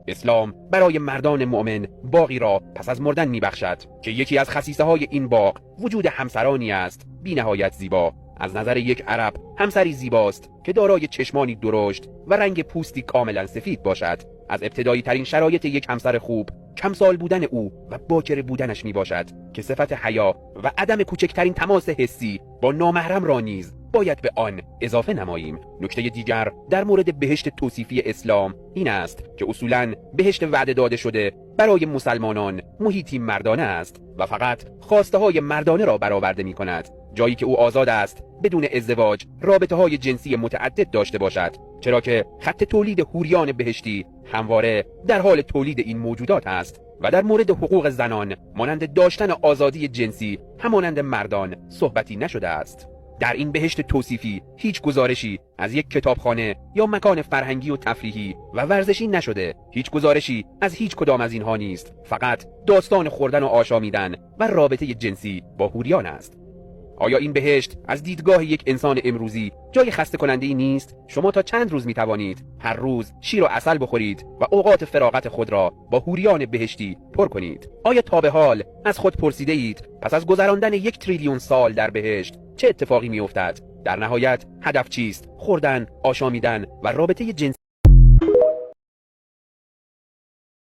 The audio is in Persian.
اسلام برای مردان مؤمن باغی را پس از مردن میبخشد که یکی از خصیصه های این باغ وجود همسرانی است بی نهایت زیبا. از نظر یک عرب همسری زیباست که دارای چشمانی درشت و رنگ پوستی کاملا سفید باشد. از ابتدایی ترین شرایط یک همسر خوب کمسال بودن او و باکره بودنش می باشد که صفت حیا و عدم کوچکترین تماس حسی با نامحرم را نیز باید به آن اضافه نماییم. نکته دیگر در مورد بهشت توصیفی اسلام این است که اصولاً بهشت وعده داده شده برای مسلمانان محیطی مردانه است و فقط خواسته های مردانه را برآورده می کند، جایی که او آزاد است بدون ازدواج رابطه های جنسی متعدد داشته باشد، چرا که خط تولید حوریان بهشتی همواره در حال تولید این موجودات است. و در مورد حقوق زنان مانند داشتن آزادی جنسی همانند مردان صحبتی نشده است. در این بهشت توصیفی هیچ گزارشی از یک کتابخانه یا مکان فرهنگی و تفریحی و ورزشی نشده. هیچ گزارشی از هیچ کدام از اینها نیست. فقط داستان خوردن و آشامیدن و رابطه جنسی با حوریان است. آیا این بهشت از دیدگاه یک انسان امروزی جای خسته کننده‌ای نیست؟ شما تا چند روز می توانید هر روز شیر و عسل بخورید و اوقات فراغت خود را با حوریان بهشتی پر کنید؟ آیا تا به حال از خود پرسیده اید پس از گذراندن 1 تریلیون سال در بهشت چه اتفاقی می افتد؟ در نهایت هدف چیست؟ خوردن، آشامیدن و رابطه جنسی